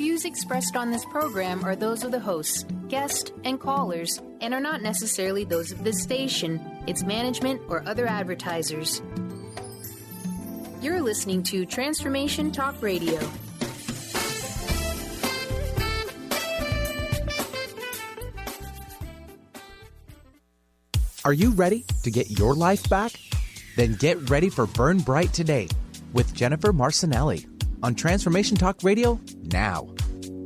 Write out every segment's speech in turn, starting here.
views expressed on this program are those of the hosts, guests, and callers, and are not necessarily those of this station, its management, or other advertisers. You're listening to Transformation Talk Radio. Are you ready to get your life back? Then get ready for Burn Bright Today with Jennifer Marcinelli on Transformation Talk Radio now.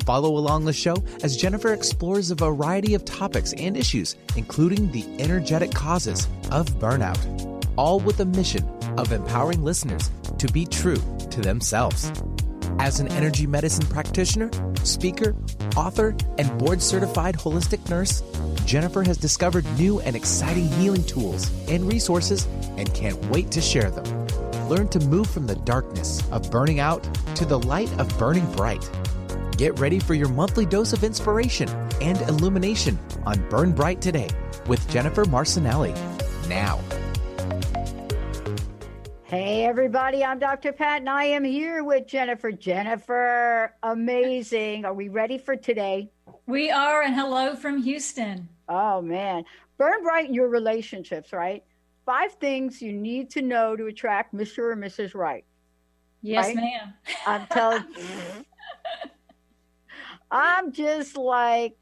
Follow along the show as Jennifer explores a variety of topics and issues, including the energetic causes of burnout, all with a mission of empowering listeners to be true to themselves. As an energy medicine practitioner, speaker, author, and board-certified holistic nurse, Jennifer has discovered new and exciting healing tools and resources and can't wait to share them. Learn to move from the darkness of burning out to the light of burning bright. Get ready for your monthly dose of inspiration and illumination on Burn Bright Today with Jennifer Marcinelli. Now. Hey, everybody, I'm Dr. Pat, and I am here with Jennifer. Jennifer, amazing. Are we ready for today? We are, and hello from Houston. Oh, man. Burn bright in your relationships, right? 5 things you need to know to attract Mr. or Mrs. Right. Yes, right? ma'am. I'm telling you. I'm just like,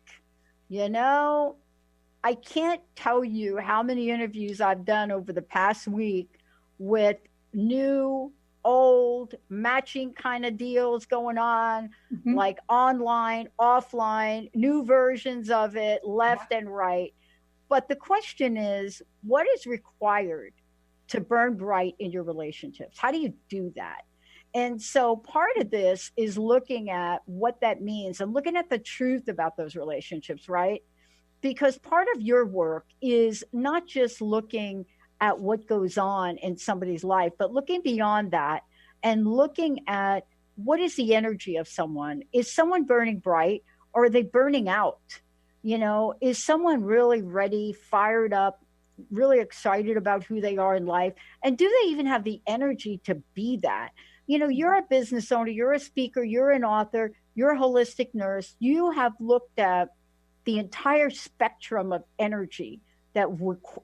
I can't tell you how many interviews I've done over the past week with new, old, matching kind of deals going on, like online, offline, new versions of it, left and right. But the question is, what is required to burn bright in your relationships? How do you do that? And so part of this is looking at what that means and looking at the truth about those relationships, right? Because part of your work is not just looking at what goes on in somebody's life, but looking beyond that and looking at what is the energy of someone. Is someone burning bright, or are they burning out? Is someone really ready, fired up, really excited about who they are in life? And do they even have the energy to be that? You're a business owner, you're a speaker, you're an author, you're a holistic nurse. You have looked at the entire spectrum of energy that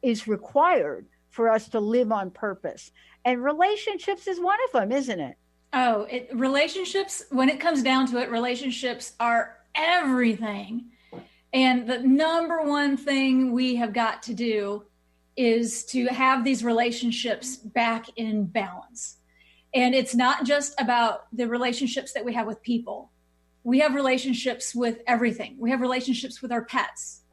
is required for us to live on purpose. And relationships is one of them, isn't it? Oh, relationships, when it comes down to it, relationships are everything. And the number one thing we have got to do is to have these relationships back in balance. And it's not just about the relationships that we have with people. We have relationships with everything. We have relationships with our pets.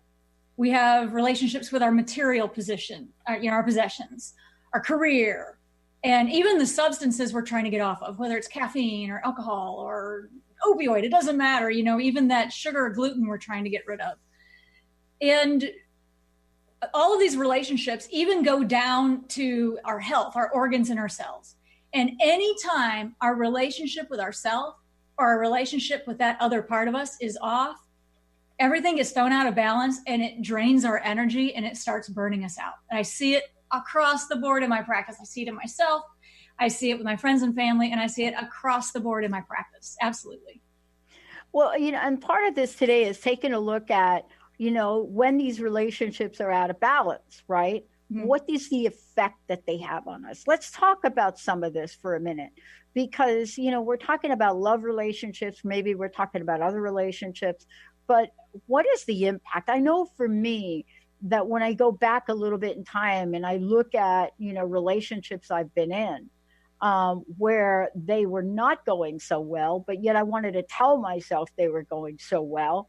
We have relationships with our material position, our possessions, our career, and even the substances we're trying to get off of, whether it's caffeine or alcohol or opioid, it doesn't matter, even that sugar or gluten we're trying to get rid of. And all of these relationships even go down to our health, our organs and our cells. And anytime our relationship with ourselves or our relationship with that other part of us is off, everything gets thrown out of balance and it drains our energy and it starts burning us out. And I see it across the board in my practice. I see it in myself. I see it with my friends and family, and I see it across the board in my practice. Absolutely. Well, and part of this today is taking a look at, when these relationships are out of balance, right? Mm-hmm. What is the effect that they have on us? Let's talk about some of this for a minute, because, we're talking about love relationships. Maybe we're talking about other relationships, but what is the impact? I know for me that when I go back a little bit in time and I look at, relationships I've been in, where they were not going so well, but yet I wanted to tell myself they were going so well.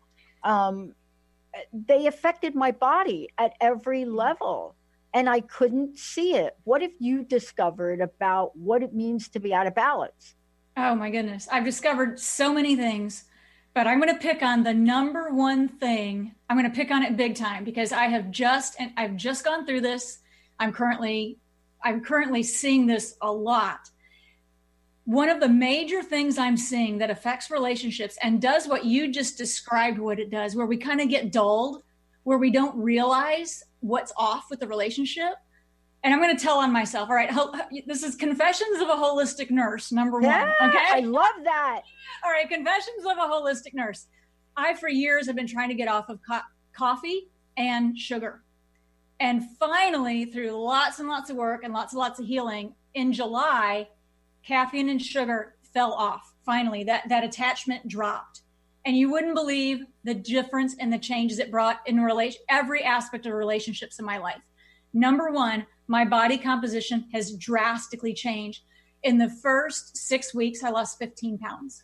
They affected my body at every level and I couldn't see it. What have you discovered about what it means to be out of balance? Oh my goodness. I've discovered so many things, but I'm going to pick on the number one thing. I'm going to pick on it big time because I've just gone through this. I'm currently seeing this a lot. One of the major things I'm seeing that affects relationships and does what you just described what it does, where we kind of get dulled, where we don't realize what's off with the relationship, And I'm going to tell on myself. All right. This is Confessions of a Holistic Nurse, number one. Okay. I love that. All right. Confessions of a Holistic Nurse. I, for years, have been trying to get off of coffee and sugar. And finally, through lots and lots of work and lots of healing, in July, caffeine and sugar fell off. Finally, that attachment dropped. And you wouldn't believe the difference and the changes it brought in every aspect of relationships in my life. Number one, my body composition has drastically changed. In the first 6 weeks, I lost 15 pounds.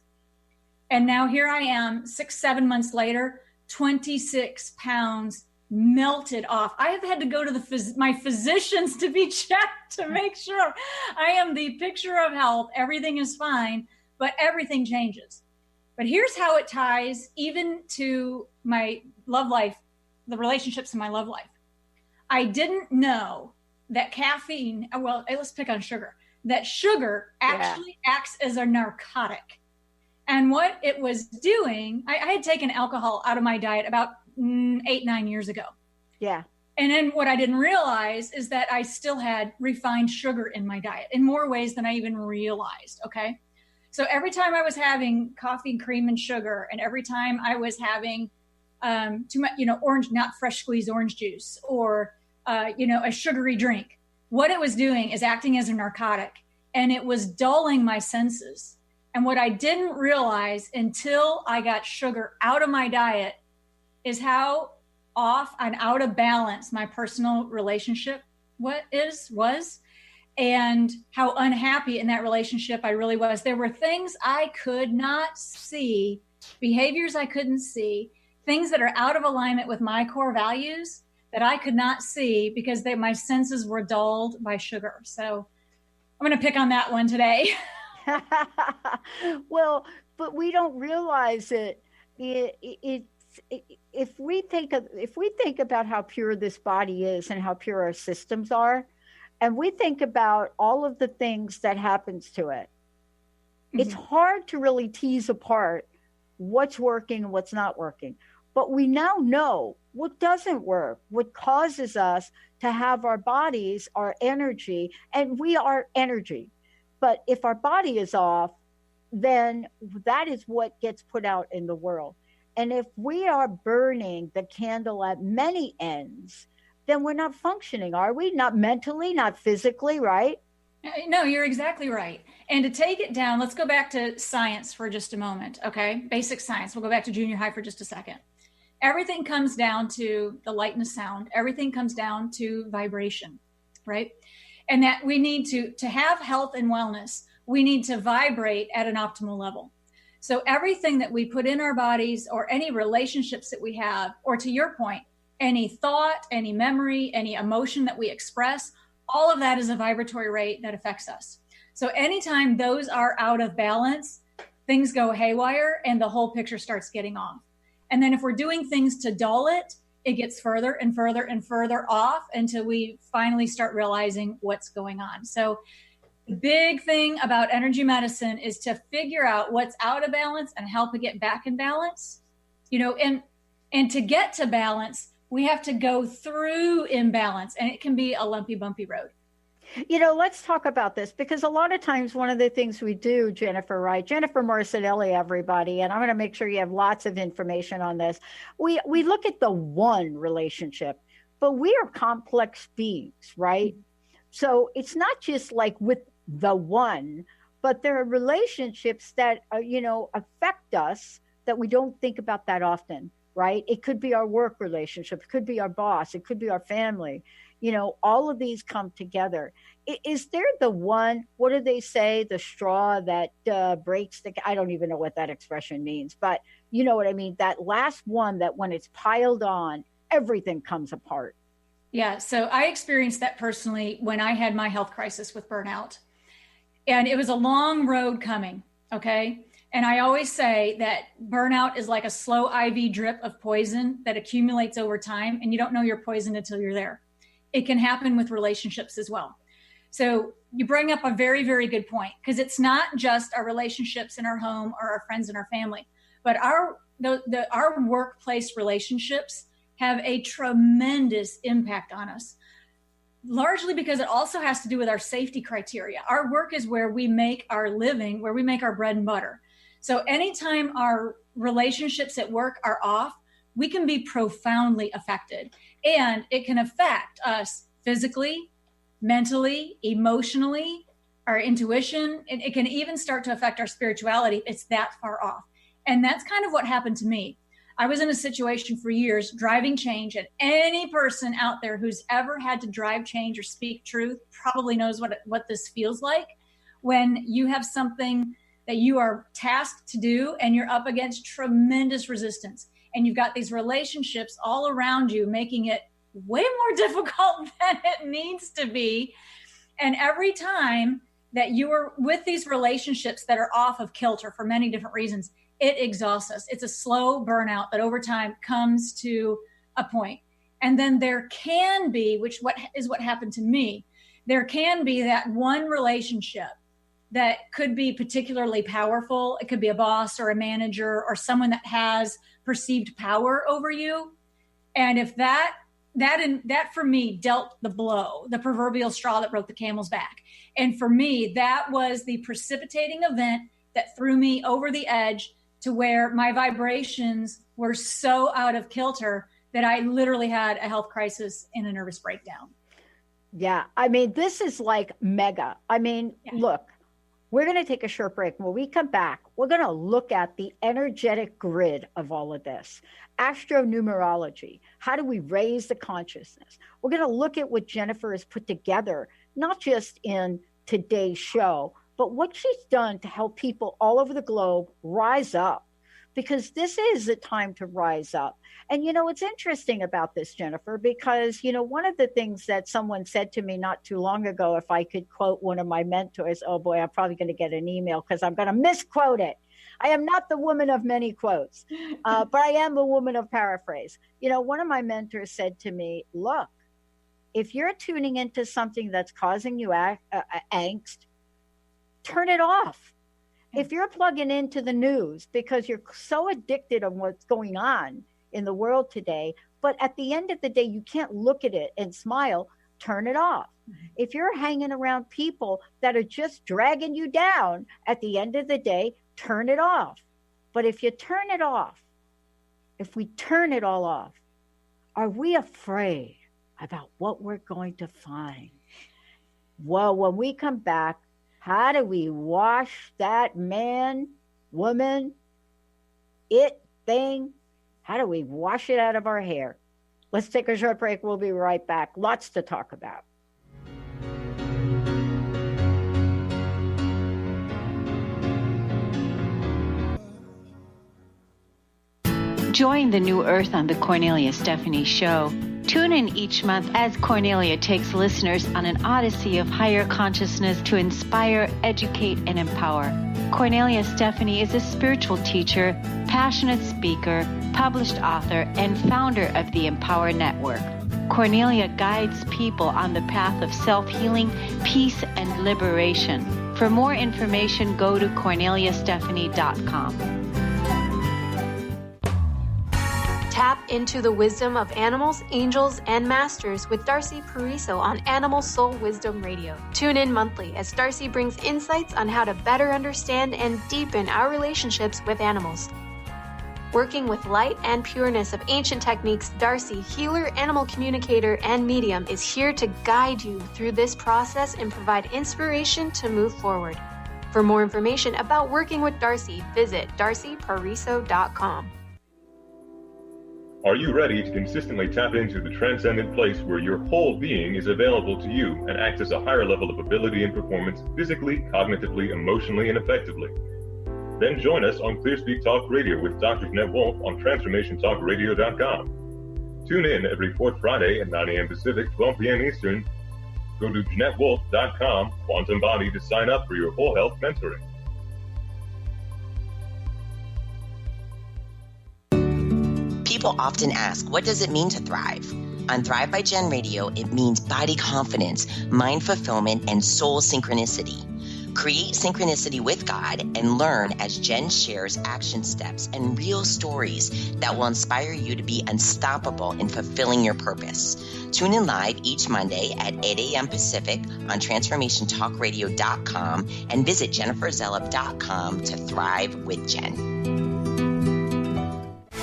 And now here I am, 6-7 months later, 26 pounds melted off. I have had to go to my physicians to be checked to make sure I am the picture of health. Everything is fine, but everything changes. But here's how it ties even to my love life, the relationships in my love life. I didn't know that caffeine, well, let's pick on sugar, that sugar actually acts as a narcotic. And what it was doing, I had taken alcohol out of my diet about 8-9 years ago. Yeah. And then what I didn't realize is that I still had refined sugar in my diet in more ways than I even realized. Okay. So every time I was having coffee, cream, and sugar, and every time I was having too much, orange, not fresh squeezed orange juice, or a sugary drink, what it was doing is acting as a narcotic, and it was dulling my senses. And what I didn't realize until I got sugar out of my diet is how off and out of balance my personal relationship was, and how unhappy in that relationship I really was. There were things I could not see, behaviors I couldn't see, things that are out of alignment with my core values that I could not see because my senses were dulled by sugar. So I'm going to pick on that one today. Well, but we don't realize it. If we think about how pure this body is and how pure our systems are, and we think about all of the things that happens to it, it's hard to really tease apart what's working and what's not working. But we now know what doesn't work, what causes us to have our bodies, our energy, and we are energy. But if our body is off, then that is what gets put out in the world. And if we are burning the candle at many ends, then we're not functioning, are we? Not mentally, not physically, right? No, you're exactly right. And to take it down, let's go back to science for just a moment, okay? Basic science. We'll go back to junior high for just a second. Everything comes down to the light and the sound. Everything comes down to vibration, right? And that we need to have health and wellness, we need to vibrate at an optimal level. So everything that we put in our bodies, or any relationships that we have, or to your point, any thought, any memory, any emotion that we express, all of that is a vibratory rate that affects us. So anytime those are out of balance, things go haywire and the whole picture starts getting off. And then if we're doing things to dull it, it gets further and further and further off until we finally start realizing what's going on. So the big thing about energy medicine is to figure out what's out of balance and help it get back in balance. And to get to balance, we have to go through imbalance, and it can be a lumpy, bumpy road. Let's talk about this, because a lot of times one of the things we do, Jennifer, right? Jennifer Marcinelli, everybody, and I'm going to make sure you have lots of information on this. We look at the one relationship, but we are complex beings, right? So it's not just like with the one, but there are relationships that, affect us that we don't think about that often, right? It could be our work relationship. It could be our boss. It could be our family. All of these come together. Is there the one, what do they say? The straw that breaks I don't even know what that expression means, but you know what I mean? That last one that when it's piled on, everything comes apart. Yeah. So I experienced that personally when I had my health crisis with burnout, and it was a long road coming. Okay. And I always say that burnout is like a slow IV drip of poison that accumulates over time, and you don't know you're poisoned until you're there. It can happen with relationships as well. So you bring up a very, very good point, because it's not just our relationships in our home or our friends and our family, but our workplace relationships have a tremendous impact on us. largely because it also has to do with our safety criteria. Our work is where we make our living, where we make our bread and butter. So anytime our relationships at work are off, we can be profoundly affected. And it can affect us physically, mentally, emotionally, our intuition. It can even start to affect our spirituality. It's that far off. And that's kind of what happened to me. I was in a situation for years driving change, and any person out there who's ever had to drive change or speak truth probably knows what this feels like when you have something that you are tasked to do and you're up against tremendous resistance. And you've got these relationships all around you, making it way more difficult than it needs to be. And every time that you are with these relationships that are off of kilter for many different reasons, it exhausts us. It's a slow burnout that over time comes to a point. And then there can be, what happened to me, there can be that one relationship that could be particularly powerful. It could be a boss or a manager or someone that has perceived power over you. And if that for me dealt the blow, the proverbial straw that broke the camel's back. And for me, that was the precipitating event that threw me over the edge to where my vibrations were so out of kilter that I literally had a health crisis and a nervous breakdown. Yeah. I mean, this is like mega. I mean, Look, we're going to take a short break. When we come back, we're going to look at the energetic grid of all of this. Astronumerology. How do we raise the consciousness? We're going to look at what Jennifer has put together, not just in today's show, but what she's done to help people all over the globe rise up, because this is the time to rise up. And, it's interesting about this, Jennifer, because, one of the things that someone said to me not too long ago, if I could quote one of my mentors, oh boy, I'm probably going to get an email because I'm going to misquote it. I am not the woman of many quotes, but I am a woman of paraphrase. One of my mentors said to me, look, if you're tuning into something that's causing you angst, turn it off. If you're plugging into the news because you're so addicted on what's going on in the world today, but at the end of the day, you can't look at it and smile, turn it off. If you're hanging around people that are just dragging you down, at the end of the day, turn it off. But if you turn it off, if we turn it all off, are we afraid about what we're going to find? Well, when we come back, how do we wash that man, woman, thing? How do we wash it out of our hair? Let's take a short break. We'll be right back. Lots to talk about. Join the new earth on the Cornelia Stephanie Show. Tune in each month as Cornelia takes listeners on an odyssey of higher consciousness to inspire, educate, and empower. Cornelia Stephanie is a spiritual teacher, passionate speaker, published author, and founder of the Empower Network. Cornelia guides people on the path of self-healing, peace, and liberation. For more information, go to CorneliaStephanie.com. Tap into the wisdom of animals, angels, and masters with Darcy Pariso on Animal Soul Wisdom Radio. Tune in monthly as Darcy brings insights on how to better understand and deepen our relationships with animals. Working with light and pureness of ancient techniques, Darcy, healer, animal communicator, and medium, is here to guide you through this process and provide inspiration to move forward. For more information about working with Darcy, visit darcypariso.com. Are you ready to consistently tap into the transcendent place where your whole being is available to you and access a higher level of ability and performance physically, cognitively, emotionally, and effectively? Then join us on ClearSpeak Talk Radio with Dr. Jeanette Wolf on TransformationTalkRadio.com. Tune in every fourth Friday at 9 a.m. Pacific, 12 p.m. Eastern. Go to JeanetteWolf.com, Quantum Body, to sign up for your whole health mentoring. People often ask, what does it mean to thrive? On Thrive by Jen Radio, it means body confidence, mind fulfillment, and soul synchronicity. Create synchronicity with God and learn as Jen shares action steps and real stories that will inspire you to be unstoppable in fulfilling your purpose. Tune in live each Monday at 8 a.m. Pacific on TransformationTalkRadio.com and visit JenniferZellup.com to thrive with Jen.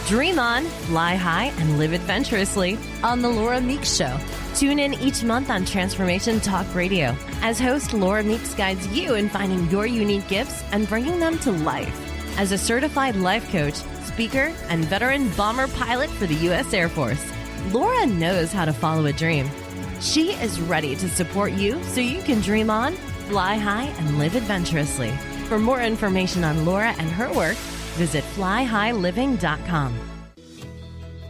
Dream on, fly high, and live adventurously on The Laura Meeks Show. Tune in each month on Transformation Talk Radio as host Laura Meeks guides you in finding your unique gifts and bringing them to life. As a certified life coach, speaker, and veteran bomber pilot for the U.S. Air Force, Laura knows how to follow a dream. She is ready to support you so you can dream on, fly high, and live adventurously. For more information on Laura and her work, visit flyhighliving.com.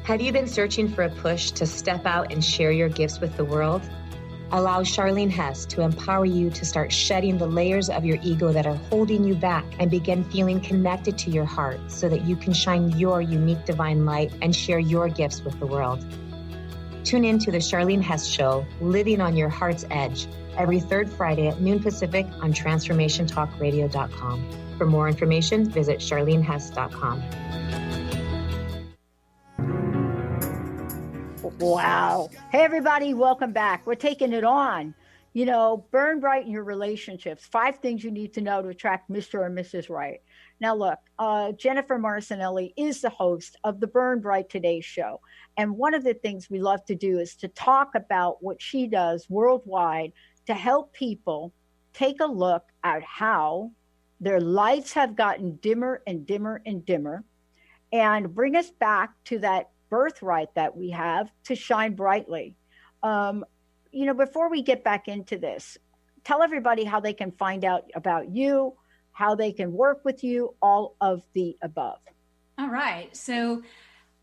Have you been searching for a push to step out and share your gifts with the world? Allow Charlene Hess to empower you to start shedding the layers of your ego that are holding you back and begin feeling connected to your heart so that you can shine your unique divine light and share your gifts with the world. Tune in to The Charlene Hess Show, Living on Your Heart's Edge, every third Friday at noon Pacific on TransformationTalkRadio.com. For more information, visit CharleneHess.com. Wow. Hey, everybody, welcome back. We're taking it on. You know, burn bright in your relationships. 5 things you need to know to attract Mr. or Mrs. Right. Now, look, Jennifer Marcinelli is the host of the Burn Bright Today show. And one of the things we love to do is to talk about what she does worldwide to help people take a look at how their lights have gotten dimmer and dimmer and dimmer and bring us back to that birthright that we have to shine brightly. You know, before we get back into this, tell everybody how they can find out about you, how they can work with you, all of the above. All right. So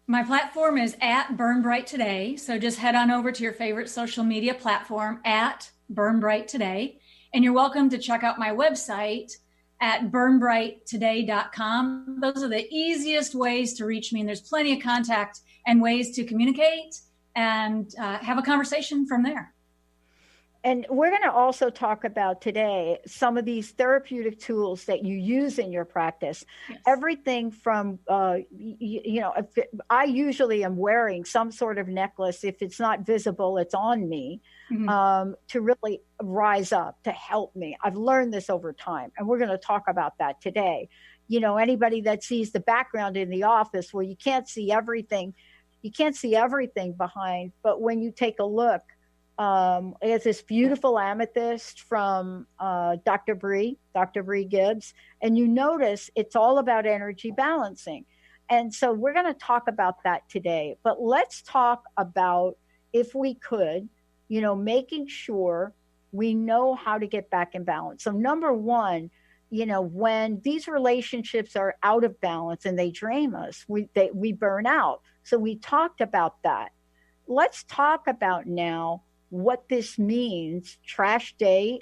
my platform is at Burn Bright Today. So just head on over to your favorite social media platform at Burn Bright Today. And you're welcome to check out my website at burnbrighttoday.com. Those are the easiest ways to reach me. And there's plenty of contact and ways to communicate and have a conversation from there. And we're going to also talk about today some of these therapeutic tools that you use in your practice. Yes. Everything from, you know, I usually am wearing some sort of necklace. If it's not visible, it's on me, to really rise up, to help me. I've learned this over time, and we're going to talk about that today. You know, anybody that sees the background in the office where you can't see everything behind, but when you take a look, it's this beautiful amethyst from Dr. Bree Gibbs, and you notice it's all about energy balancing. And so we're going to talk about that today, but let's talk about, if we could, you know, making sure we know how to get back in balance. So number one, you know, when these relationships are out of balance and they drain us, we burn out. So we talked about that. Let's talk about now what this means. Trash day.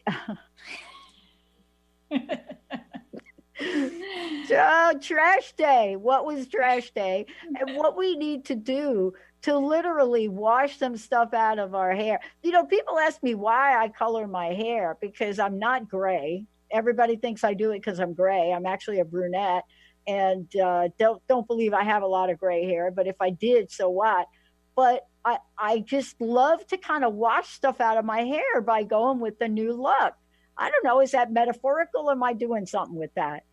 Trash day. What was trash day? And what we need to do to literally wash some stuff out of our hair. You know, people ask me why I color my hair, because I'm not gray. Everybody thinks I do it because I'm gray. I'm actually a brunette, and don't believe I have a lot of gray hair. But if I did, so what? But I just love to kind of wash stuff out of my hair by going with the new look. I don't know. Is that metaphorical? Or am I doing something with that?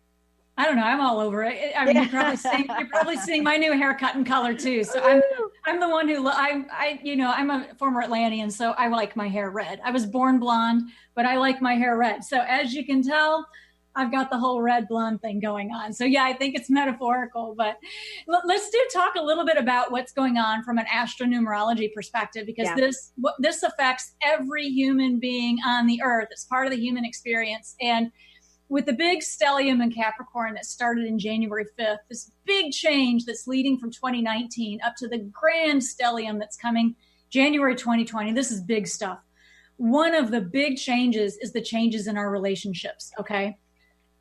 I don't know. I'm all over it. I mean, you're probably seeing my new haircut and color too. So I'm the one who you know, I'm a former Atlantean, so I like my hair red. I was born blonde, but I like my hair red. So as you can tell, I've got the whole red blonde thing going on. So yeah, I think it's metaphorical, but let's talk a little bit about what's going on from an astronumerology perspective, because this affects every human being on the earth. It's part of the human experience. And with the big stellium in Capricorn that started in January 5th, this big change that's leading from 2019 up to the grand stellium that's coming January 2020, this is big stuff. One of the big changes is the changes in our relationships, okay?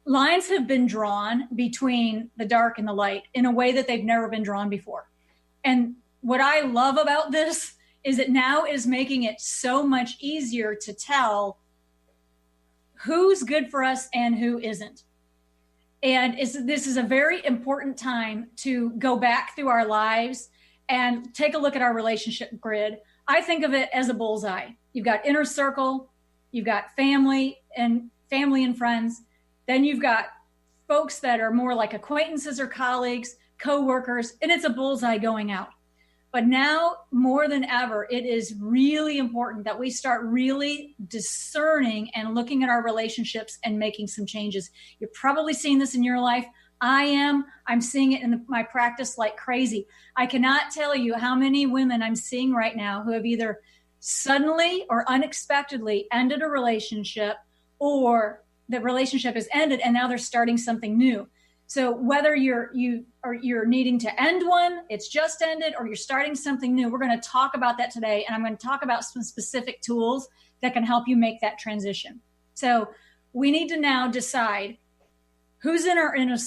Lines have been drawn between the dark and the light in a way that they've never been drawn before. And what I love about this is it now is making it so much easier to tell who's good for us and who isn't. And this is a very important time to go back through our lives and take a look at our relationship grid. I think of it as a bullseye. You've got inner circle, you've got family and friends. Then you've got folks that are more like acquaintances or colleagues, co-workers, and it's a bullseye going out. But now more than ever, it is really important that we start really discerning and looking at our relationships and making some changes. You're probably seeing this in your life. I'm seeing it in my practice like crazy. I cannot tell you how many women I'm seeing right now who have either suddenly or unexpectedly ended a relationship, or the relationship has ended and now they're starting something new. So whether you're needing to end one, it's just ended, or you're starting something new, we're going to talk about that today. And I'm going to talk about some specific tools that can help you make that transition. So we need to now decide who's in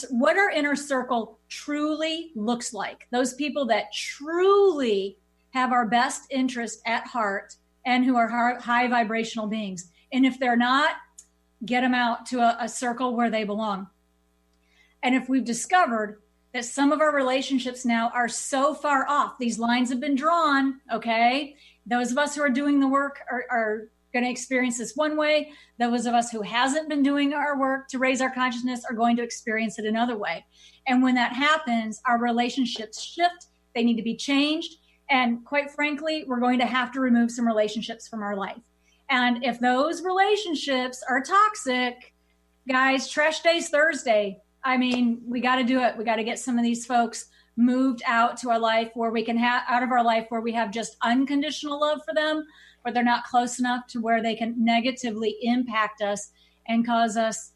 what our inner circle truly looks like. Those people that truly have our best interest at heart and who are high vibrational beings. And if they're not, get them out to a circle where they belong. And if we've discovered that some of our relationships now are so far off, these lines have been drawn, okay? Those of us who are doing the work are going to experience this one way. Those of us who hasn't been doing our work to raise our consciousness are going to experience it another way. And when that happens, our relationships shift. They need to be changed. And quite frankly, we're going to have to remove some relationships from our life. And if those relationships are toxic, guys, trash day's Thursday. I mean, we got to do it. We got to get some of these folks moved out to our life where we can have out of our life where we have just unconditional love for them, but they're not close enough to where they can negatively impact us and cause us,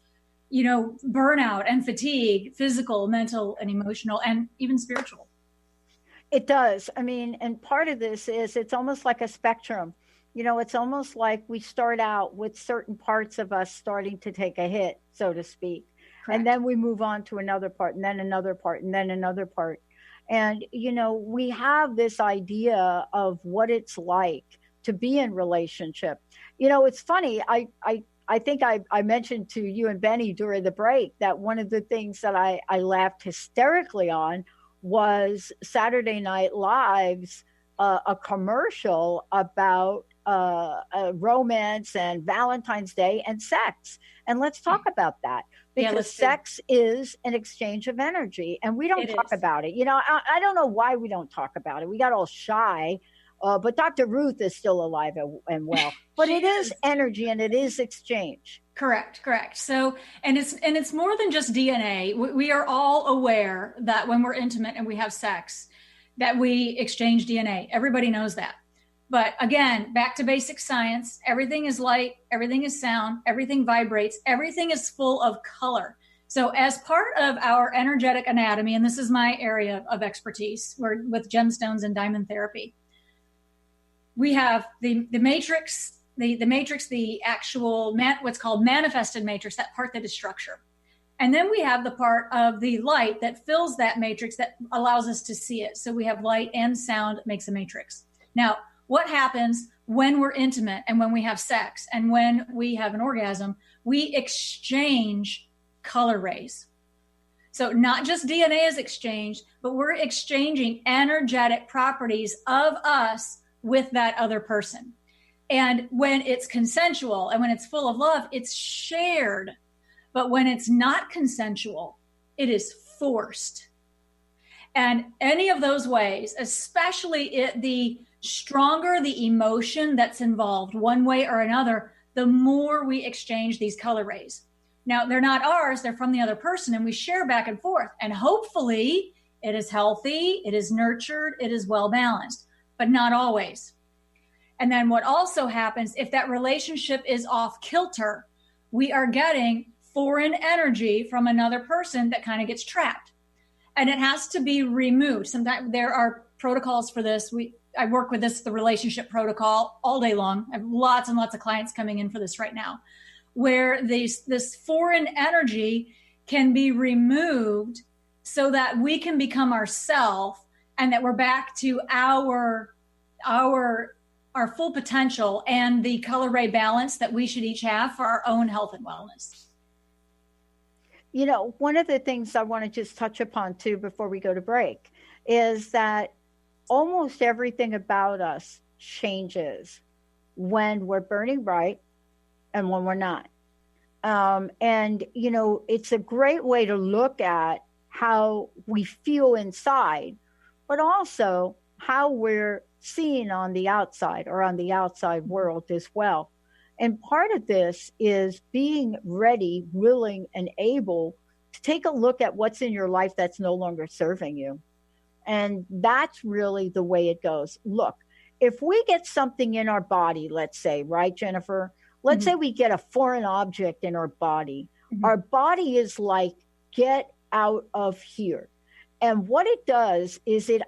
burnout and fatigue, physical, mental, and emotional, and even spiritual. It does. I mean, and part of this is it's almost like a spectrum. It's almost like we start out with certain parts of us starting to take a hit, so to speak. Correct. And then we move on to another part, and then another part, and then another part. And, we have this idea of what it's like to be in relationship. It's funny. I think I mentioned to you and Benny during the break that one of the things that I laughed hysterically on was Saturday Night Live's a commercial about romance and Valentine's Day and sex. And let's talk about that. Because sex is an exchange of energy, and we don't talk about it. I don't know why we don't talk about it. We got all shy, but Dr. Ruth is still alive and well. But it is energy, and it is exchange. Correct. So, and it's more than just DNA. We are all aware that when we're intimate and we have sex, that we exchange DNA. Everybody knows that. But again, back to basic science, everything is light, everything is sound, everything vibrates, everything is full of color. So as part of our energetic anatomy, and this is my area of expertise, we're with gemstones and diamond therapy, we have the matrix, the actual what's called manifested matrix, that part that is structure. And then we have the part of the light that fills that matrix that allows us to see it. So we have light and sound makes a matrix. Now, what happens when we're intimate and when we have sex and when we have an orgasm? We exchange color rays. So not just DNA is exchanged, but we're exchanging energetic properties of us with that other person. And when it's consensual and when it's full of love, it's shared. But when it's not consensual, it is forced. And any of those ways, especially the stronger the emotion that's involved one way or another, the more we exchange these color rays. Now, they're not ours, they're from the other person, and we share back and forth. And hopefully it is healthy, it is nurtured, it is well balanced, but not always. And then what also happens, if that relationship is off kilter, we are getting foreign energy from another person that kind of gets trapped. And it has to be removed. Sometimes there are protocols for this. I work with the relationship protocol all day long. I have lots and lots of clients coming in for this right now, where this foreign energy can be removed so that we can become ourselves and that we're back to our our full potential and the color ray balance that we should each have for our own health and wellness. You know, one of the things I want to just touch upon too before we go to break is that almost everything about us changes when we're burning bright and when we're not. And, you know, it's a great way to look at how we feel inside, but also how we're seen on the outside or on the outside world as well. And part of this is being ready, willing, and able to take a look at what's in your life that's no longer serving you. And that's really the way it goes. Look, if we get something in our body, let's say, right, Jennifer? Let's say we get a foreign object in our body. Our body is like, get out of here. And what it does is it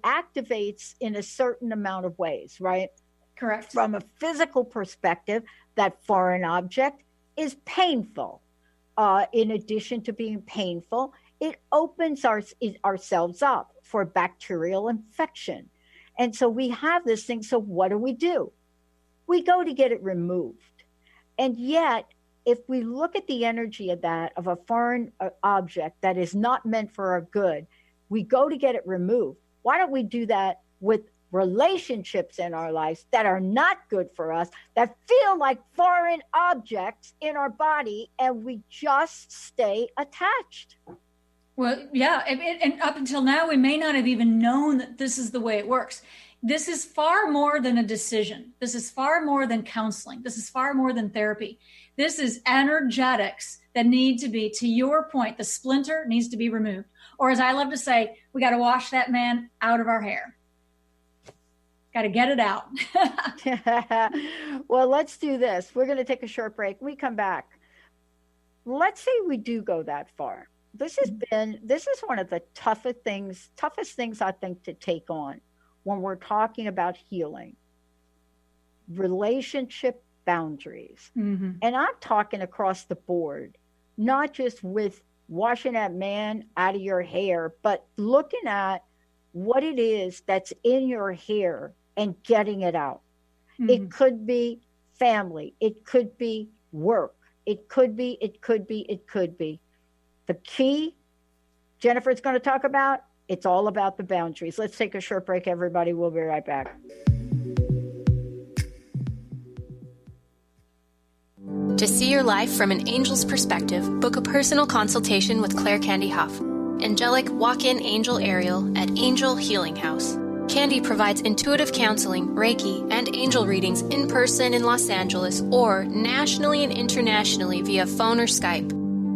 activates in a certain amount of ways, right? Correct. From a physical perspective, that foreign object is painful. In addition to being painful, it opens ourselves up for bacterial infection. And so we have this thing. So what do? We go to get it removed. And yet, if we look at the energy of that, of a foreign object that is not meant for our good, we go to get it removed. Why don't we do that with relationships in our lives that are not good for us, that feel like foreign objects in our body, and we just stay attached? Well, yeah. And up until now, we may not have even known that this is the way it works. This is far more than a decision. This is far more than counseling. This is far more than therapy. This is energetics that need to be, to your point, the splinter needs to be removed. Or as I love to say, we got to wash that man out of our hair. Got to get it out. Well, let's do this. We're going to take a short break. We come back. Let's say we do go that far. This is one of the toughest things I think to take on when we're talking about healing. Relationship boundaries. And I'm talking across the board, not just with washing that man out of your hair, but looking at what it is that's in your hair and getting it out. It could be family. It could be work. It could be. The key, Jennifer's going to talk about, it's all about the boundaries. Let's take a short break, everybody. We'll be right back. To see your life from an angel's perspective, book a personal consultation with Claire Candy Huff, angelic walk-in angel Ariel at Angel Healing House. Candy provides intuitive counseling, Reiki, and angel readings in person in Los Angeles or nationally and internationally via phone or Skype.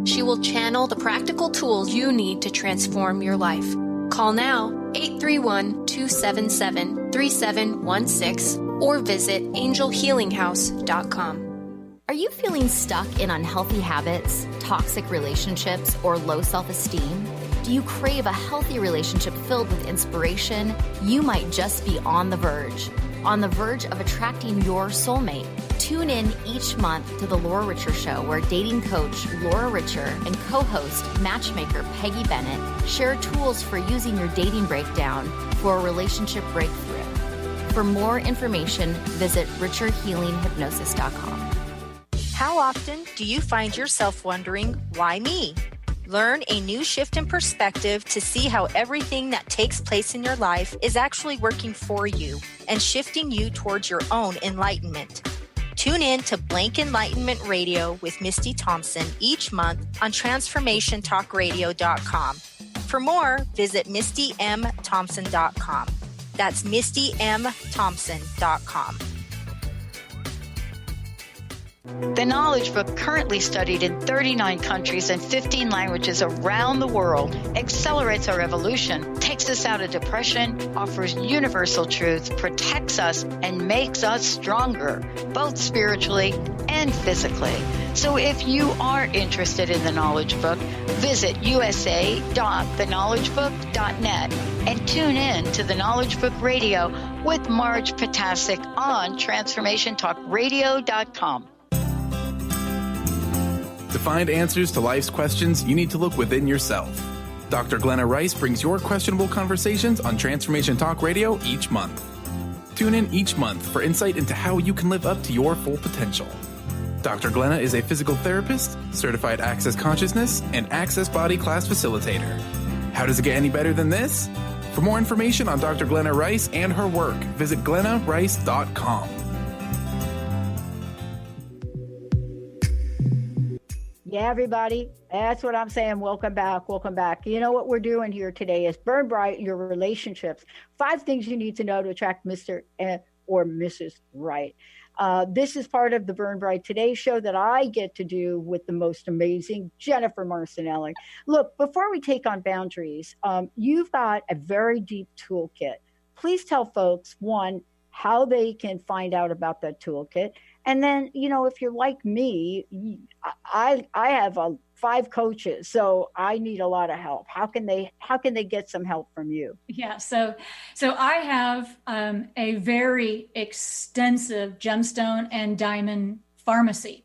She will channel the practical tools you need to transform your life. Call now 831-277-3716 or visit angelhealinghouse.com. Are you feeling stuck in unhealthy habits, toxic relationships, or low self-esteem? Do you crave a healthy relationship filled with inspiration? You might just be on the verge of attracting your soulmate. Tune in each month to The Laura Richer Show, where dating coach Laura Richer and co-host matchmaker Peggy Bennett share tools for using your dating breakdown for a relationship breakthrough. For more information, visit richerhealinghypnosis.com. How often do you find yourself wondering, why me? Learn a new shift in perspective to see how everything that takes place in your life is actually working for you and shifting you towards your own enlightenment. Tune in to Blank Enlightenment Radio with Misty Thompson each month on TransformationTalkRadio.com. For more, visit MistyMThompson.com. That's MistyMThompson.com. The Knowledge Book, currently studied in 39 countries and 15 languages around the world, accelerates our evolution, takes us out of depression, offers universal truth, protects us, and makes us stronger, both spiritually and physically. So if you are interested in the Knowledge Book, visit usa.theknowledgebook.net and tune in to the Knowledge Book Radio with Marge Potasic on TransformationTalkRadio.com. To find answers to life's questions, you need to look within yourself. Dr. Glenna Rice brings your questionable conversations on Transformation Talk Radio each month. Tune in each month for insight into how you can live up to your full potential. Dr. Glenna is a physical therapist, certified Access Consciousness, and Access Body Class facilitator. How does it get any better than this? For more information on Dr. Glenna Rice and her work, visit glennarice.com. Yeah, everybody, that's what I'm saying. Welcome back. Welcome back. You know what we're doing here today is Burn Bright Your Relationships. 5 things you need to know to attract Mr. or Mrs. Right. This is part of the Burn Bright Today show that I get to do with the most amazing Jennifer Marcinelli. Look, before we take on boundaries, you've got a very deep toolkit. Please tell folks, one, how they can find out about that toolkit. And then, you know, if you're like me, I have 5 coaches, so I need a lot of help. How can they get some help from you? Yeah, so I have a very extensive gemstone and diamond pharmacy.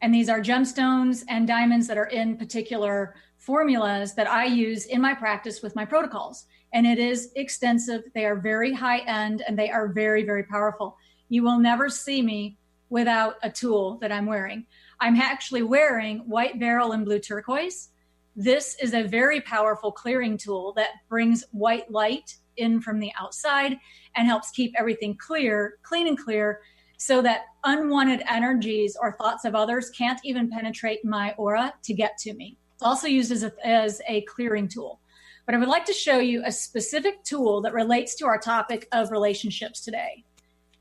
And these are gemstones and diamonds that are in particular formulas that I use in my practice with my protocols. And it is extensive. They are very high end and they are very, very powerful. You will never see me without a tool that I'm wearing. I'm actually wearing white beryl and blue turquoise. This is a very powerful clearing tool that brings white light in from the outside and helps keep everything clear, clean and clear, so that unwanted energies or thoughts of others can't even penetrate my aura to get to me. It's also used as a clearing tool. But I would like to show you a specific tool that relates to our topic of relationships today.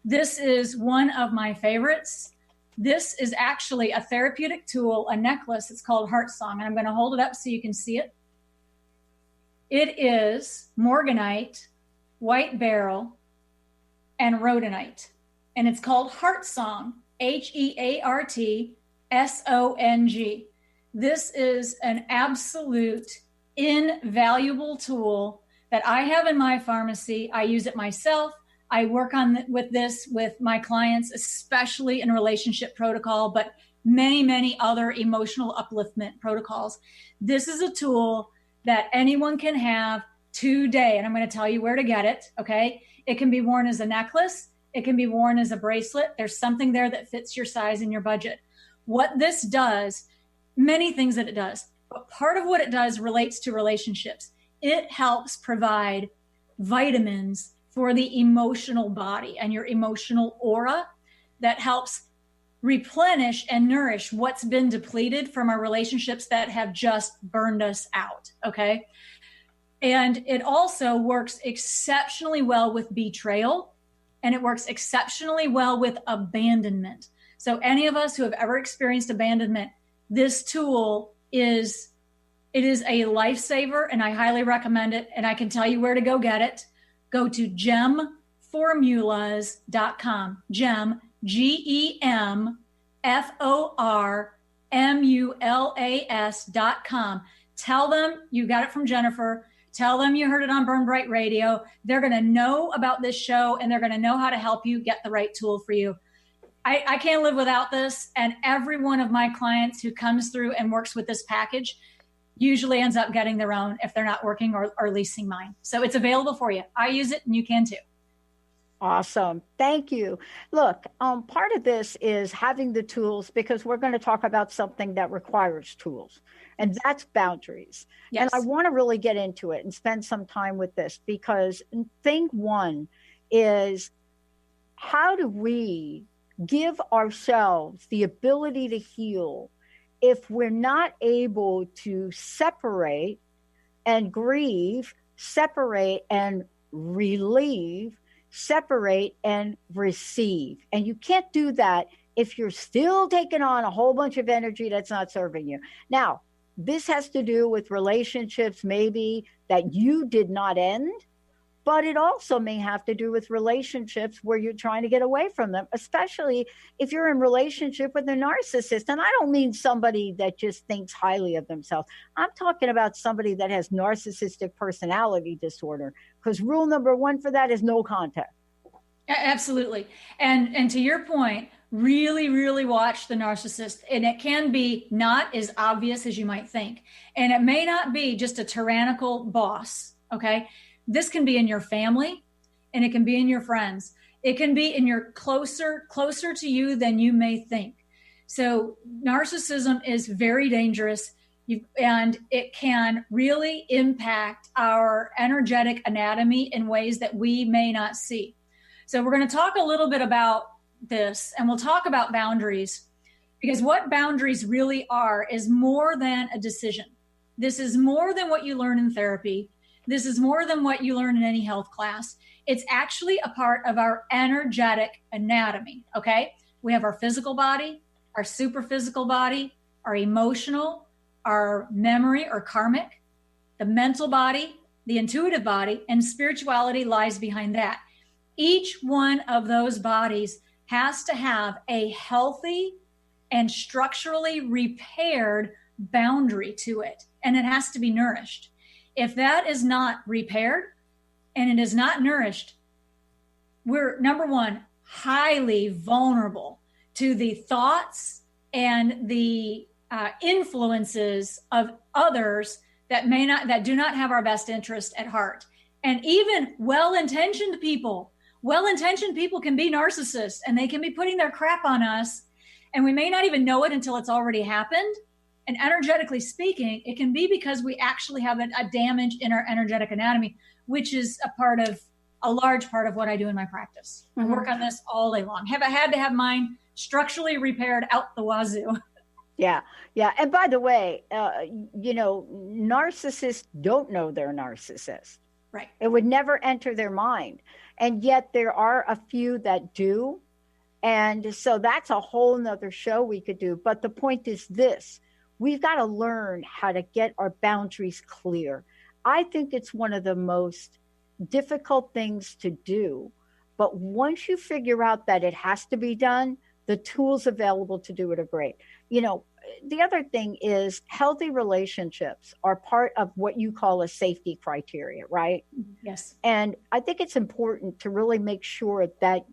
This is one of my favorites. This is actually a therapeutic tool, a necklace. It's called Heart Song. And I'm going to hold it up so you can see it. It is morganite, white beryl, and rhodonite. And it's called Heart Song, HeartSong. This is an absolute invaluable tool that I have in my pharmacy. I use it myself. I work with this with my clients, especially in relationship protocol, but many, many other emotional upliftment protocols. This is a tool that anyone can have today. And I'm going to tell you where to get it. Okay. It can be worn as a necklace. It can be worn as a bracelet. There's something there that fits your size and your budget. What this does, many things that it does, but part of what it does relates to relationships. It helps provide vitamins for the emotional body and your emotional aura that helps replenish and nourish what's been depleted from our relationships that have just burned us out, okay? And it also works exceptionally well with betrayal, and it works exceptionally well with abandonment. So any of us who have ever experienced abandonment, this tool is a lifesaver, and I highly recommend it, and I can tell you where to go get it. Go to gemformulas.com. Gem, GEMFORMULAS.com. Tell them you got it from Jennifer. Tell them you heard it on Burn Bright Radio. They're going to know about this show, and they're going to know how to help you get the right tool for you. I can't live without this, and every one of my clients who comes through and works with this package usually ends up getting their own if they're not working or leasing mine. So it's available for you. I use it and you can too. Awesome. Thank you. Look, part of this is having the tools, because we're going to talk about something that requires tools, and that's boundaries. Yes. And I want to really get into it and spend some time with this, because thing one is, how do we give ourselves the ability to heal if we're not able to separate and grieve, separate and relieve, separate and receive? And you can't do that if you're still taking on a whole bunch of energy that's not serving you. Now, this has to do with relationships maybe that you did not end, but it also may have to do with relationships where you're trying to get away from them, especially if you're in relationship with a narcissist. And I don't mean somebody that just thinks highly of themselves. I'm talking about somebody that has narcissistic personality disorder, because rule number 1 for that is no contact. Absolutely. And to your point, really, really watch the narcissist. And it can be not as obvious as you might think. And it may not be just a tyrannical boss, okay? This can be in your family, and it can be in your friends. It can be in your closer to you than you may think. So narcissism is very dangerous, and it can really impact our energetic anatomy in ways that we may not see. So we're going to talk a little bit about this, and we'll talk about boundaries, because what boundaries really are is more than a decision. This is more than what you learn in therapy. This is more than what you learn in any health class. It's actually a part of our energetic anatomy, okay? We have our physical body, our super physical body, our emotional, our memory or karmic, the mental body, the intuitive body, and spirituality lies behind that. Each one of those bodies has to have a healthy and structurally repaired boundary to it, and it has to be nourished. If that is not repaired and it is not nourished, we're, number one, highly vulnerable to the thoughts and the influences of others that do not have our best interest at heart. And even well-intentioned people can be narcissists, and they can be putting their crap on us, and we may not even know it until it's already happened. And energetically speaking, it can be because we actually have a damage in our energetic anatomy, which is a large part of what I do in my practice. I work on this all day long. I had to have mine structurally repaired out the wazoo. Yeah. And by the way, narcissists don't know they're narcissists. Right. It would never enter their mind. And yet there are a few that do. And so that's a whole nother show we could do. But the point is this: we've got to learn how to get our boundaries clear. I think it's one of the most difficult things to do. But once you figure out that it has to be done, the tools available to do it are great. The other thing is healthy relationships are part of what you call a safety criteria, right? Yes. And I think it's important to really make sure that,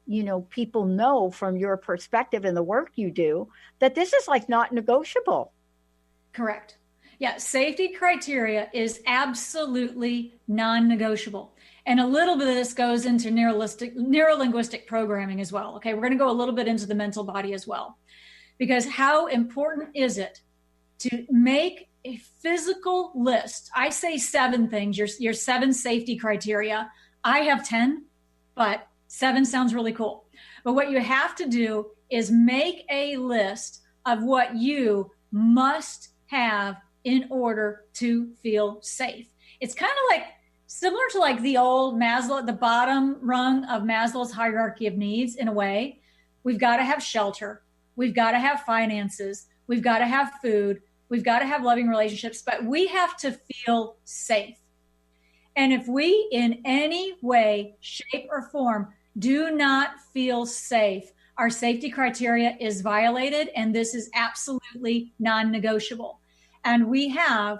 people know from your perspective and the work you do that this is like not negotiable. Correct. Yeah. Safety criteria is absolutely non-negotiable. And a little bit of this goes into neuro-linguistic programming as well. Okay. We're going to go a little bit into the mental body as well. Because how important is it to make a physical list? I say 7 things, your 7 safety criteria. I have 10, but 7 sounds really cool. But what you have to do is make a list of what you must have in order to feel safe. It's kind of like similar to like the old Maslow, the bottom rung of Maslow's hierarchy of needs in a way. We've got to have shelter. We've got to have finances. We've got to have food. We've got to have loving relationships, but we have to feel safe. And if we in any way, shape, or form do not feel safe, our safety criteria is violated, and this is absolutely non-negotiable. And we have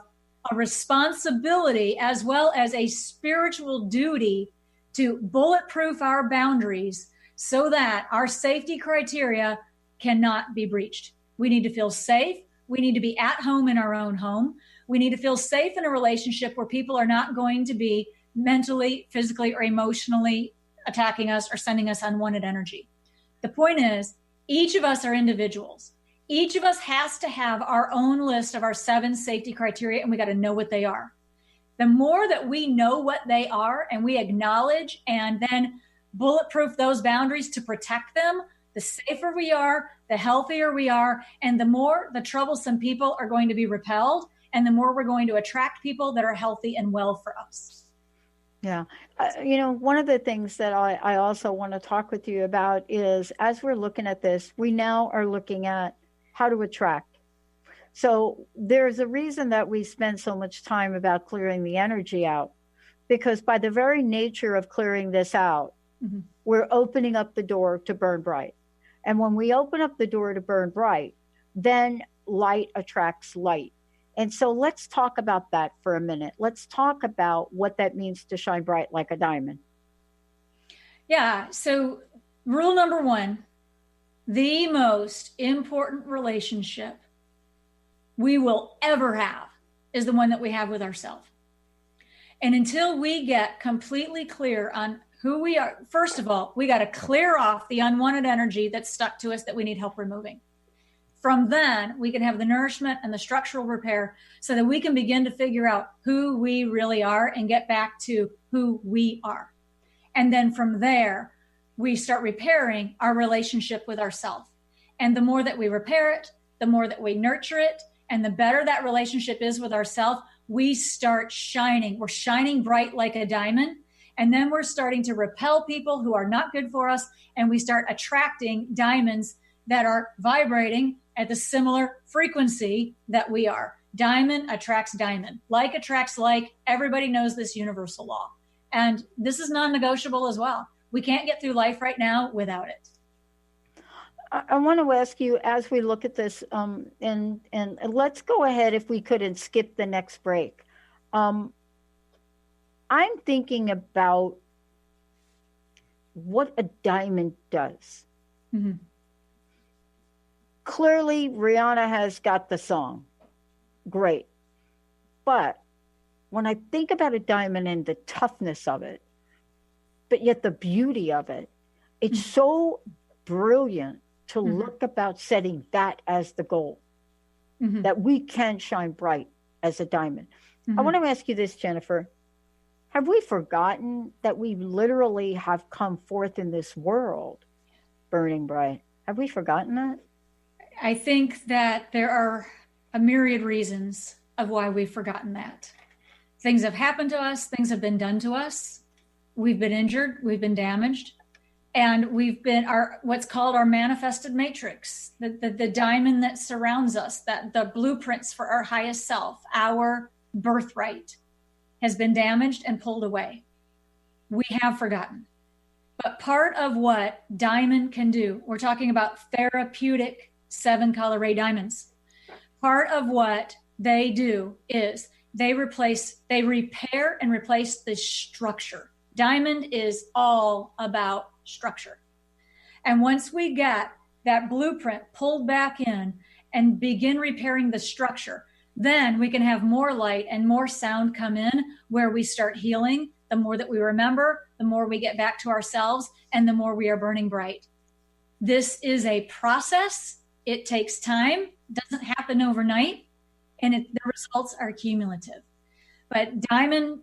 a responsibility as well as a spiritual duty to bulletproof our boundaries so that our safety criteria cannot be breached. We need to feel safe. We need to be at home in our own home. We need to feel safe in a relationship where people are not going to be mentally, physically, or emotionally attacking us or sending us unwanted energy. The point is, each of us are individuals. Each of us has to have our own list of our 7 safety criteria, and we got to know what they are. The more that we know what they are and we acknowledge and then bulletproof those boundaries to protect them, the safer we are, the healthier we are, and the more the troublesome people are going to be repelled, and the more we're going to attract people that are healthy and well for us. Yeah. One of the things that I also want to talk with you about is, as we're looking at this, we now are looking at how to attract. So there's a reason that we spend so much time about clearing the energy out, because by the very nature of clearing this out, we're opening up the door to burn bright. And when we open up the door to burn bright, then light attracts light. And so let's talk about that for a minute. Let's talk about what that means to shine bright like a diamond. Yeah. So rule number 1, the most important relationship we will ever have is the one that we have with ourselves. And until we get completely clear on who we are. First of all, we got to clear off the unwanted energy that's stuck to us that we need help removing. From then, we can have the nourishment and the structural repair so that we can begin to figure out who we really are and get back to who we are. And then from there, we start repairing our relationship with ourselves. And the more that we repair it, the more that we nurture it, and the better that relationship is with ourselves, we start shining. We're shining bright like a diamond. And then we're starting to repel people who are not good for us. And we start attracting diamonds that are vibrating at the similar frequency that we are. Diamond attracts diamond. Like attracts like. Everybody knows this universal law. And this is non-negotiable as well. We can't get through life right now without it. I want to ask you, as we look at this, and let's go ahead, if we could, and skip the next break. I'm thinking about what a diamond does. Mm-hmm. Clearly, Rihanna has got the song. Great. But when I think about a diamond and the toughness of it, but yet the beauty of it, it's so brilliant to look about setting that as the goal, that we can shine bright as a diamond. I want to ask you this, Jennifer. Have we forgotten that we literally have come forth in this world burning bright? Have we forgotten that? I think that there are a myriad reasons of why we've forgotten that. Things have happened to us. Things have been done to us. We've been injured. We've been damaged. And we've been what's called our manifested matrix, the diamond that surrounds us, that the blueprints for our highest self, our birthright, has been damaged and pulled away. We have forgotten. But part of what diamond can do, we're talking about therapeutic 7-color ray diamonds. Part of what they do is they repair and replace the structure. Diamond is all about structure. And once we get that blueprint pulled back in and begin repairing the structure, then we can have more light and more sound come in where we start healing. The more that we remember, the more we get back to ourselves, and the more we are burning bright. This is a process. It takes time, doesn't happen overnight, and the results are cumulative. But diamond,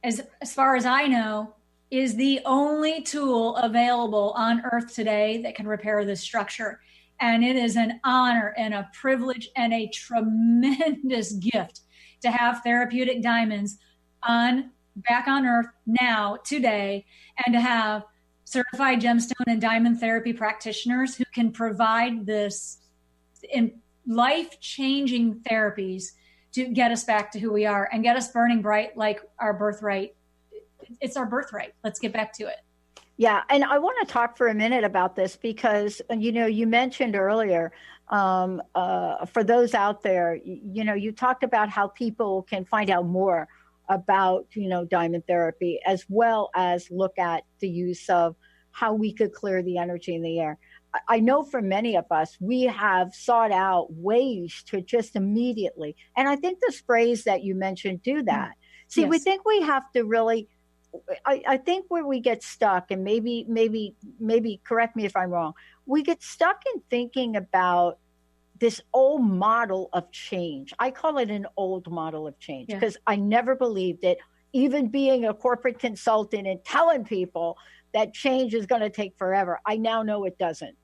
as far as I know, is the only tool available on Earth today that can repair this structure. And it is an honor and a privilege and a tremendous gift to have therapeutic diamonds back on Earth now, today, and to have certified gemstone and diamond therapy practitioners who can provide this in life-changing therapies to get us back to who we are and get us burning bright like our birthright. It's our birthright. Let's get back to it. Yeah. And I want to talk for a minute about this because, you mentioned earlier, for those out there, you talked about how people can find out more about, diamond therapy, as well as look at the use of how we could clear the energy in the air. I know for many of us, we have sought out ways to just immediately, and I think the sprays that you mentioned do that. See, we think we have to really, I think where we get stuck, and maybe correct me if I'm wrong, we get stuck in thinking about this old model of change. I call it an old model of change because I never believed it, even being a corporate consultant and telling people that change is going to take forever. I now know it doesn't.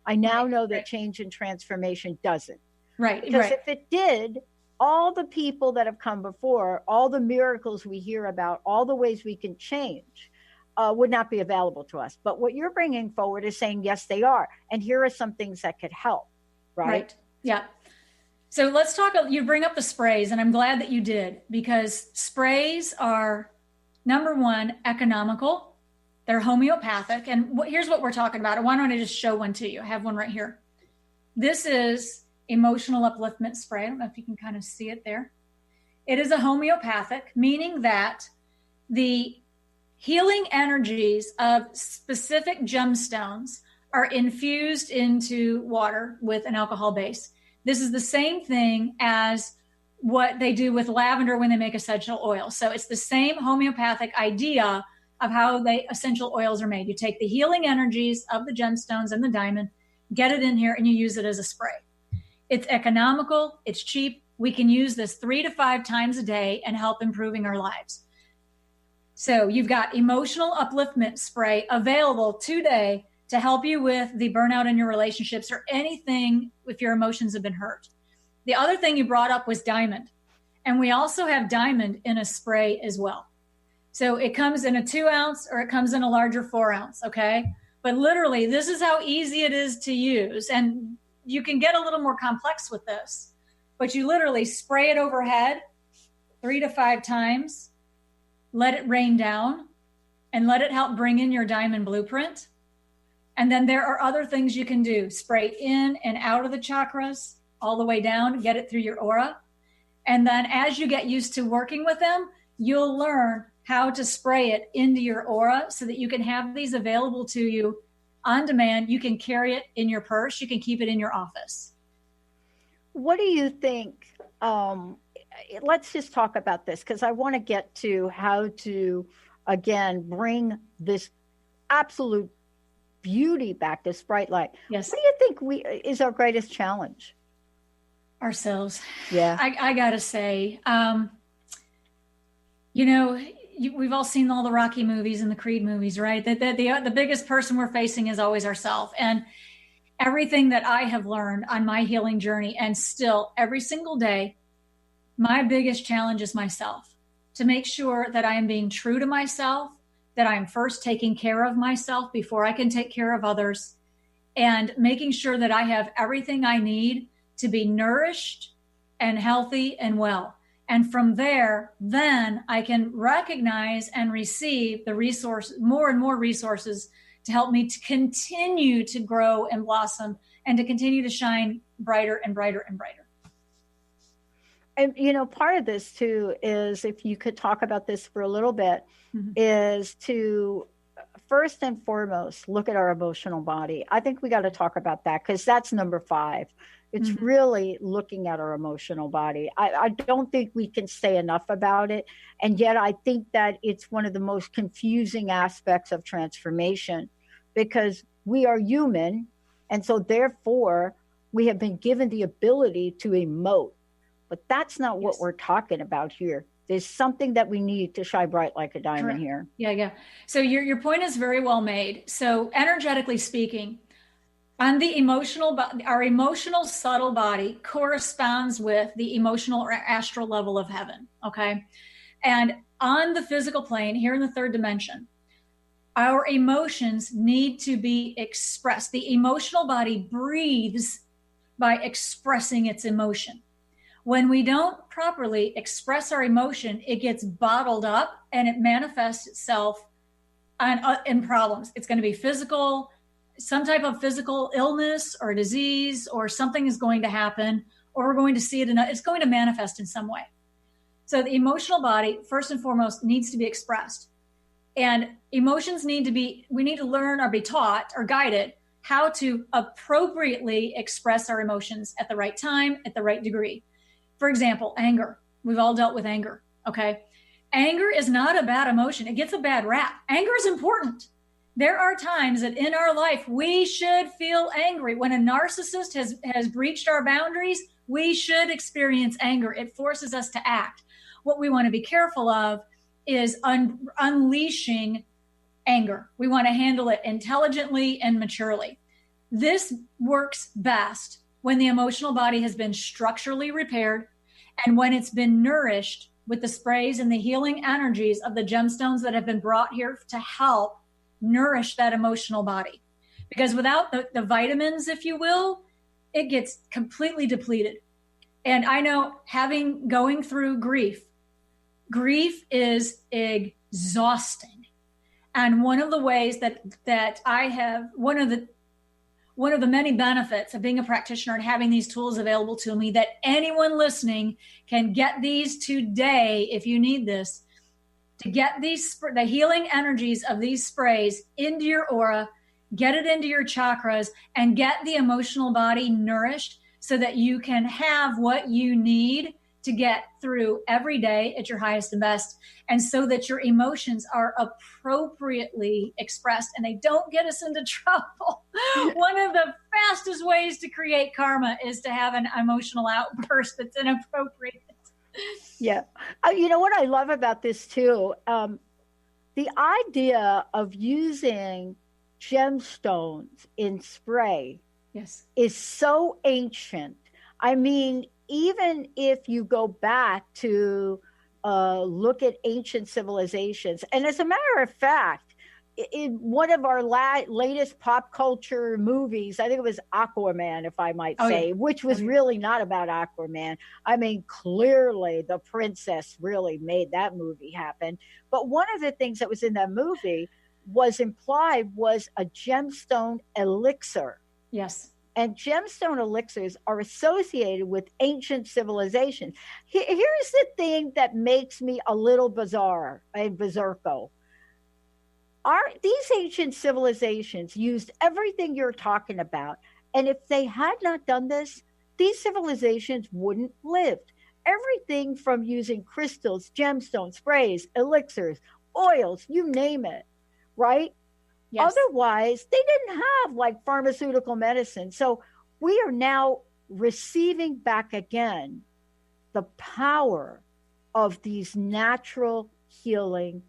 I now know that change and transformation doesn't. Right. Because if it did, all the people that have come before, all the miracles we hear about, all the ways we can change would not be available to us. But what you're bringing forward is saying, yes, they are. And here are some things that could help. Right. Yeah. So let's talk. You bring up the sprays, and I'm glad that you did, because sprays are, number one, economical. They're homeopathic. And here's what we're talking about. Why don't I just show one to you? I have one right here. This is emotional upliftment spray. I don't know if you can kind of see it there. It is a homeopathic, meaning that the healing energies of specific gemstones are infused into water with an alcohol base. This is the same thing as what they do with lavender when they make essential oil. So it's the same homeopathic idea of how essential oils are made. You take the healing energies of the gemstones and the diamond, get it in here, and you use it as a spray. It's economical, it's cheap. We can use this 3 to 5 times a day and help improving our lives. So you've got emotional upliftment spray available today to help you with the burnout in your relationships or anything if your emotions have been hurt. The other thing you brought up was diamond. And we also have diamond in a spray as well. So it comes in a 2 ounce or it comes in a larger 4 ounce. Okay. But literally, this is how easy it is to use. And you can get a little more complex with this, but you literally spray it overhead 3 to 5 times, let it rain down, and let it help bring in your diamond blueprint. And then there are other things you can do. Spray in and out of the chakras, all the way down, get it through your aura. And then as you get used to working with them, you'll learn how to spray it into your aura so that you can have these available to you on demand. You can carry it in your purse. You can keep it in your office. What do you think? Let's just talk about this, because I want to get to how to, again, bring this absolute beauty back, this bright light. Yes. What do you think is our greatest challenge? Ourselves. Yeah. I gotta say, we've all seen all the Rocky movies and the Creed movies, right? The biggest person we're facing is always ourselves. And everything that I have learned on my healing journey, and still every single day, my biggest challenge is myself, to make sure that I am being true to myself, that I am first taking care of myself before I can take care of others, and making sure that I have everything I need to be nourished and healthy and well. And from there, then I can recognize and receive the more and more resources to help me to continue to grow and blossom and to continue to shine brighter and brighter and brighter. And, part of this too is, if you could talk about this for a little bit, is to first and foremost, look at our emotional body. I think we got to talk about that, because that's number 5. It's really looking at our emotional body. I don't think we can say enough about it. And yet I think that it's one of the most confusing aspects of transformation, because we are human. And so therefore we have been given the ability to emote, but that's not what we're talking about here. There's something that we need to shine bright like a diamond here. Yeah. So your point is very well made. So energetically speaking, on the our emotional subtle body corresponds with the emotional or astral level of heaven. Okay. And on the physical plane here in the 3rd dimension, our emotions need to be expressed. The emotional body breathes by expressing its emotion. When we don't properly express our emotion, it gets bottled up and it manifests itself in problems. It's going to be physical, some type of physical illness or disease, or something is going to happen, or we're going to see it. It's going to manifest in some way. So the emotional body, first and foremost, needs to be expressed. And emotions we need to learn or be taught or guided how to appropriately express our emotions at the right time, at the right degree. For example, anger. We've all dealt with anger, okay? Anger is not a bad emotion. It gets a bad rap. Anger is important. There are times that in our life, we should feel angry. When a narcissist has breached our boundaries, we should experience anger. It forces us to act. What we want to be careful of is unleashing anger. We want to handle it intelligently and maturely. This works best when the emotional body has been structurally repaired and when it's been nourished with the sprays and the healing energies of the gemstones that have been brought here to help nourish that emotional body. Because without the vitamins, if you will, it gets completely depleted. And I know, going through grief is exhausting. And one of the ways that I have, one of the many benefits of being a practitioner and having these tools available to me, that anyone listening can get these today if you need this, to get the healing energies of these sprays into your aura, get it into your chakras, and get the emotional body nourished so that you can have what you need to get through every day at your highest and best, and so that your emotions are appropriately expressed and they don't get us into trouble. One of the fastest ways to create karma is to have an emotional outburst that's inappropriate. Yeah. You know what I love about this too? The idea of using gemstones in spray is so ancient. I mean, even if you go back to look at ancient civilizations, and as a matter of fact, in one of our latest pop culture movies, I think it was Aquaman, if I might say, which was really not about Aquaman. I mean, clearly the princess really made that movie happen. But one of the things that was in that movie was implied was a gemstone elixir. Yes. And gemstone elixirs are associated with ancient civilizations. Here's the thing that makes me a little bizarre and berserko. These ancient civilizations used everything you're talking about. And if they had not done this, these civilizations wouldn't live. Everything from using crystals, gemstones, sprays, elixirs, oils, you name it, right? Yes. Otherwise, they didn't have like pharmaceutical medicine. So we are now receiving back again the power of these natural healing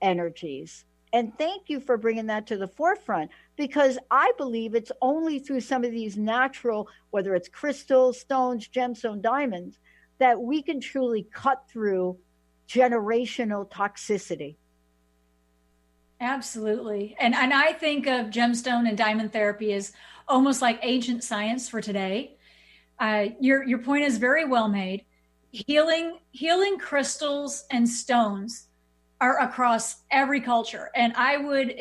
energies. And thank you for bringing that to the forefront, because I believe it's only through some of these natural, whether it's crystals, stones, gemstone, diamonds, that we can truly cut through generational toxicity. Absolutely. And I think of gemstone and diamond therapy as almost like ancient science for today. Your point is very well made. Healing crystals and stones are across every culture. And I would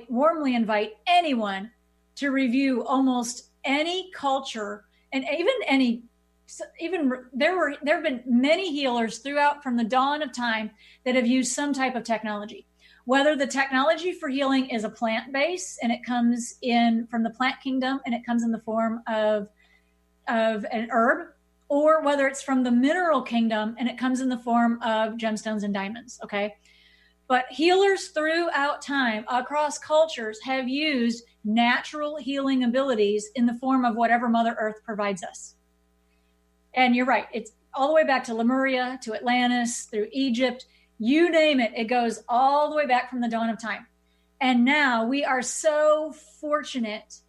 warmly invite anyone to review almost any culture, and there have been many healers throughout from the dawn of time that have used some type of technology. Whether the technology for healing is a plant-based and it comes in from the plant kingdom and it comes in the form of an herb, or whether it's from the mineral kingdom and it comes in the form of gemstones and diamonds, okay? But healers throughout time, across cultures, have used natural healing abilities in the form of whatever Mother Earth provides us. And you're right, it's all the way back to Lemuria, to Atlantis, through Egypt, you name it, it goes all the way back from the dawn of time. And now we are so fortunate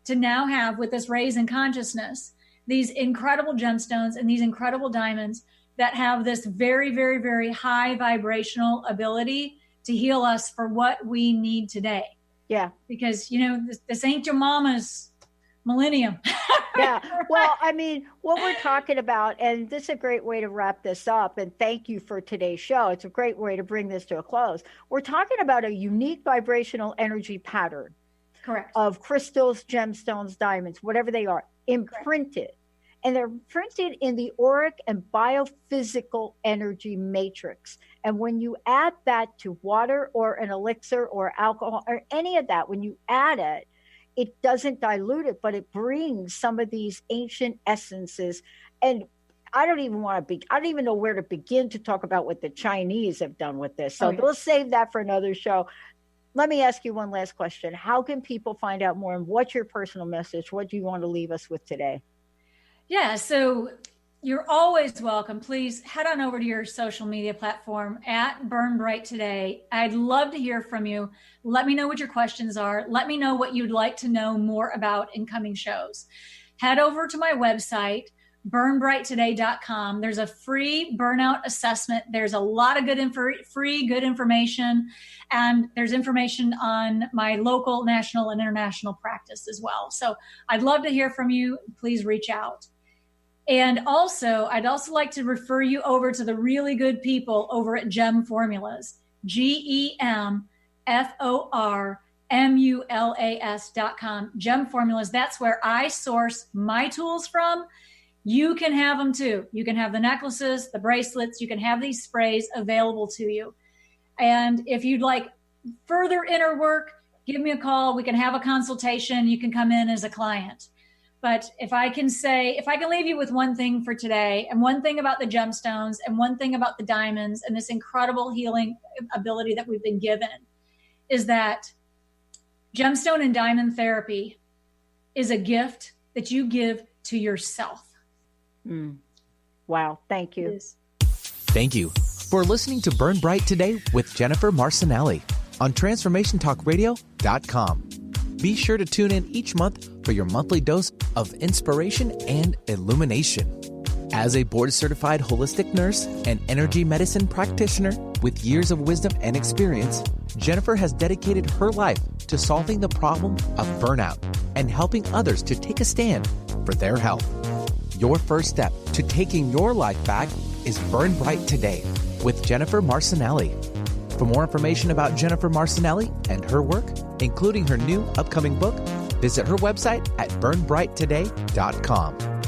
to now have, with this raise in consciousness, these incredible gemstones and these incredible diamonds that have this very, very, very high vibrational ability to heal us for what we need today. Yeah. Because, this ain't your mama's millennium. Yeah. Well, I mean, what we're talking about, and this is a great way to wrap this up, and thank you for today's show. It's a great way to bring this to a close. We're talking about a unique vibrational energy pattern. Correct. Of crystals, gemstones, diamonds, whatever they are, imprinted. Correct. And they're printed in the auric and biophysical energy matrix. And when you add that to water or an elixir or alcohol or any of that, when you add it, it doesn't dilute it, but it brings some of these ancient essences. And I don't even know where to begin to talk about what the Chinese have done with this. So we'll save that for another show. Let me ask you one last question. How can people find out more? And what's your personal message? What do you want to leave us with today? Yeah, so you're always welcome. Please head on over to your social media platform at Burn Bright Today. I'd love to hear from you. Let me know what your questions are. Let me know what you'd like to know more about in coming shows. Head over to my website, burnbrighttoday.com. There's a free burnout assessment. There's a lot of good information, and there's information on my local, national, and international practice as well. So I'd love to hear from you. Please reach out. And also, I'd also like to refer you over to the really good people over at Gem Formulas, GEMFORMULAS.com. Gem Formulas, that's where I source my tools from. You can have them too. You can have the necklaces, the bracelets, you can have these sprays available to you. And if you'd like further inner work, give me a call. We can have a consultation. You can come in as a client. But if I can leave you with one thing for today, and one thing about the gemstones, and one thing about the diamonds, and this incredible healing ability that we've been given, is that gemstone and diamond therapy is a gift that you give to yourself. Wow. Thank you. Thank you for listening to Burn Bright Today with Jennifer Marcinelli on TransformationTalkRadio.com. Be sure to tune in each month for your monthly dose of inspiration and illumination. As a board-certified holistic nurse and energy medicine practitioner with years of wisdom and experience, Jennifer has dedicated her life to solving the problem of burnout and helping others to take a stand for their health. Your first step to taking your life back is Burn Bright Today with Jennifer Marcinelli. For more information about Jennifer Marcinelli and her work, including her new upcoming book, visit her website at burnbrighttoday.com.